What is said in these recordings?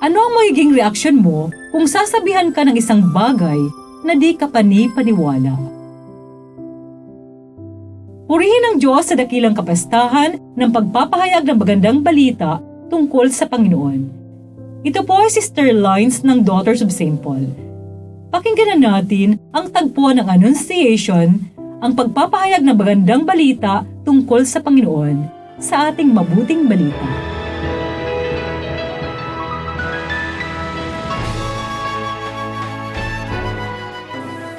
Ano ang magiging reaksyon mo kung sasabihan ka ng isang bagay na di ka panipaniwala? Purihin ang Diyos sa dakilang kapastahan ng pagpapahayag ng magandang balita tungkol sa Panginoon. Ito po ay Sister Lines ng Daughters of St. Paul. Pakinggan na natin ang tagpo ng Annunciation, ang pagpapahayag ng magandang balita tungkol sa Panginoon sa ating mabuting balita.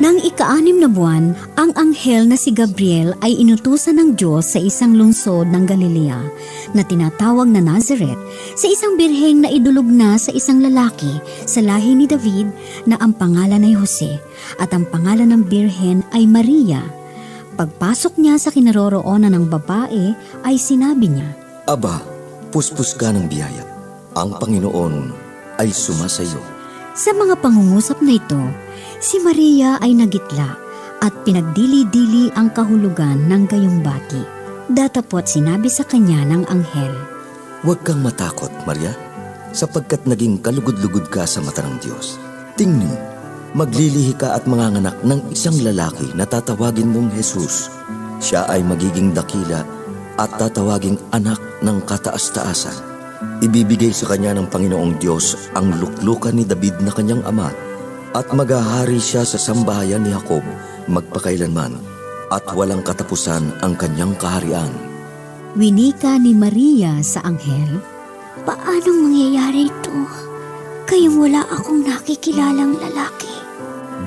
Nang ika-6 na buwan, ang anghel na si Gabriel ay inutusan ng Diyos sa isang lungsod ng Galilea na tinatawag na Nazareth sa isang birheng na idulog na sa isang lalaki sa lahi ni David na ang pangalan ay Jose at ang pangalan ng birhen ay Maria. Pagpasok niya sa kinaroroonan ng babae ay sinabi niya, Aba, puspos ka ng biyaya. Ang Panginoon ay sumasayo. Sa mga pangungusap na ito, si Maria ay nagitla at pinagdili-dili ang kahulugan ng gayong bati. Datapot sinabi sa kanya ng anghel, Huwag kang matakot, Maria, sapagkat naging kalugod-lugod ka sa mata ng Diyos. Tingnan, maglilihi ka at manganganak ng isang lalaki na tatawagin mong Jesus. Siya ay magiging dakila at tatawaging anak ng kataas-taasan. Ibibigay sa kanya ng Panginoong Diyos ang luklukan ni David na kanyang ama at maghahari siya sa sambahayan ni Jacob magpakailanman at walang katapusan ang kanyang kaharian. Winika ni Maria sa anghel, Paanong mangyayari ito? Kayong wala akong nakikilalang lalaki.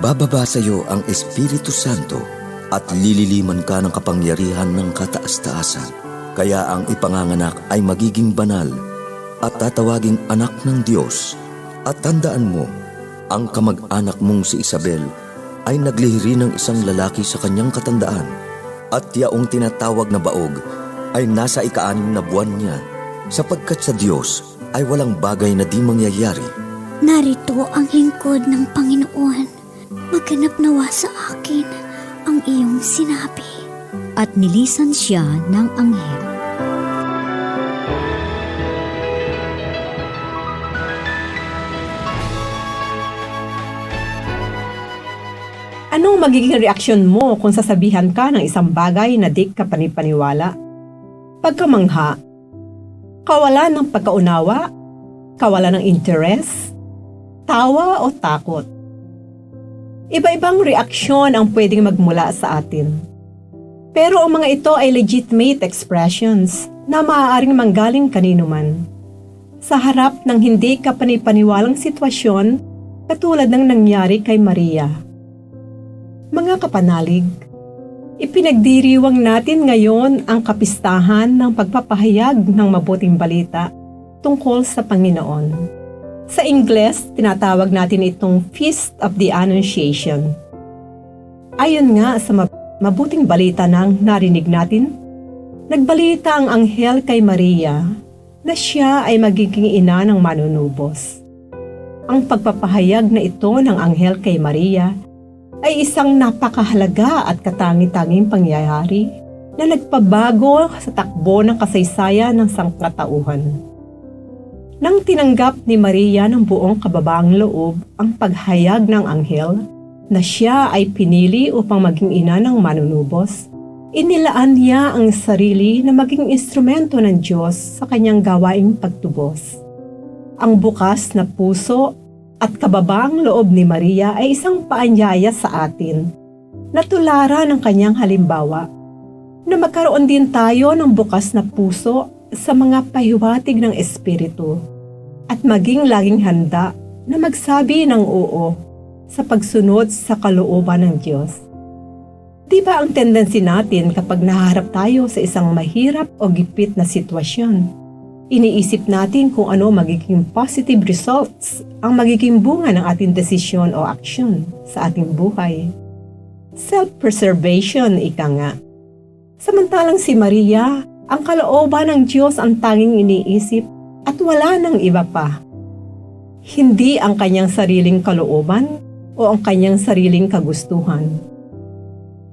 Bababa sa iyo ang Espiritu Santo at lililiman ka ng kapangyarihan ng kataas-taasan. Kaya ang ipanganganak ay magiging banal at tatawaging anak ng Diyos. At tandaan mo, ang kamag-anak mong si Isabel ay naglihiri ng isang lalaki sa kanyang katandaan at yaong tinatawag na baog ay nasa ika-6 na buwan niya sapagkat sa Diyos ay walang bagay na di mangyayari. Narito ang lingkod ng Panginoon. Maganap nawa sa akin ang iyong sinabi. At nilisan siya ng anghel. Anong magiging reaksyon mo kung sasabihan ka ng isang bagay na di ka panipaniwala? Pagkamangha, kawalan ng pagkaunawa, kawalan ng interes, tawa o takot. Iba-ibang reaksyon ang pwedeng magmula sa atin. Pero ang mga ito ay legitimate expressions na maaaring manggaling kanino man. Sa harap ng hindi ka panipaniwalang sitwasyon katulad ng nangyari kay Maria. Mga kapanalig, ipinagdiriwang natin ngayon ang kapistahan ng pagpapahayag ng mabuting balita tungkol sa Panginoon. Sa Ingles, tinatawag natin itong Feast of the Annunciation. Ayon nga sa mabuting balita nang narinig natin, nagbalita ang anghel kay Maria na siya ay magiging ina ng manunubos. Ang pagpapahayag na ito ng anghel kay Maria ay isang napakahalaga at katangi-tanging pangyayari na nagpabago sa takbo ng kasaysayan ng sangkatauhan. Nang tinanggap ni Maria ng buong kababaang loob ang paghayag ng anghel na siya ay pinili upang maging ina ng manunubos, inilaan niya ang sarili na maging instrumento ng Diyos sa kanyang gawaing pagtubos. Ang bukas na puso at kababaang loob ni Maria ay isang paanyaya sa atin na tularan ng kanyang halimbawa na magkaroon din tayo ng bukas na puso sa mga pahiwatig ng Espiritu at maging laging handa na magsabi ng oo sa pagsunod sa kalooban ng Diyos. Di ba ang tendency natin kapag naharap tayo sa isang mahirap o gipit na sitwasyon? Iniisip natin kung ano magiging positive results ang magiging bunga ng ating desisyon o aksyon sa ating buhay. Self-preservation, ika nga. Samantalang si Maria, ang kalooban ng Diyos ang tanging iniisip at wala nang iba pa. Hindi ang kanyang sariling kalooban o ang kanyang sariling kagustuhan.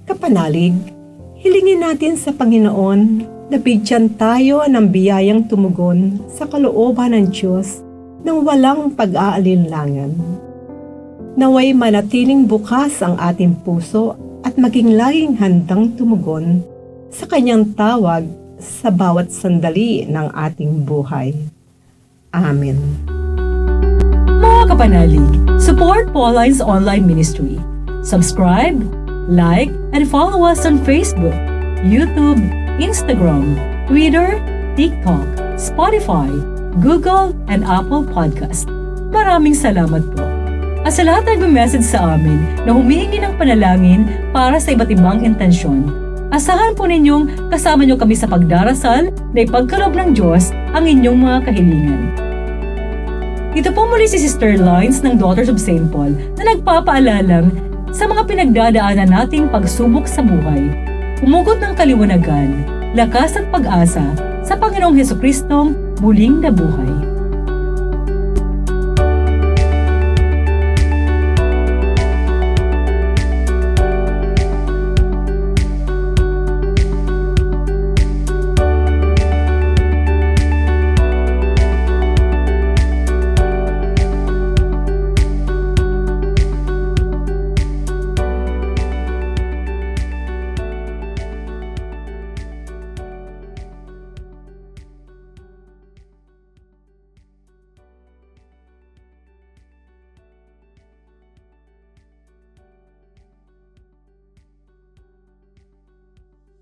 Kapanalig, hilingin natin sa Panginoon na bigyan tayo ng biyayang tumugon sa kalooban ng Diyos ng walang pag-aalinlangan. Naway manatiling bukas ang ating puso at maging laging handang tumugon sa kanyang tawag sa bawat sandali ng ating buhay. Amen. Mga kapanalig, support Pauline's online ministry. Subscribe, like, and follow us on Facebook, YouTube, Instagram, Twitter, TikTok, Spotify, Google, and Apple Podcast. Maraming salamat po. At sa lahat na nag-message sa amin na humihingi ng panalangin para sa iba't ibang intensyon, asahan po ninyong kasama nyo kami sa pagdarasal na ipagkaloob ng Diyos ang inyong mga kahilingan. Ito po muli si Sister Lines ng Daughters of St. Paul na nagpapaalalang sa mga pinagdadaanan nating pagsubok sa buhay, umugot ng kaliwanagan, lakas at pag-asa sa Panginoong Hesukristong muling nabuhay.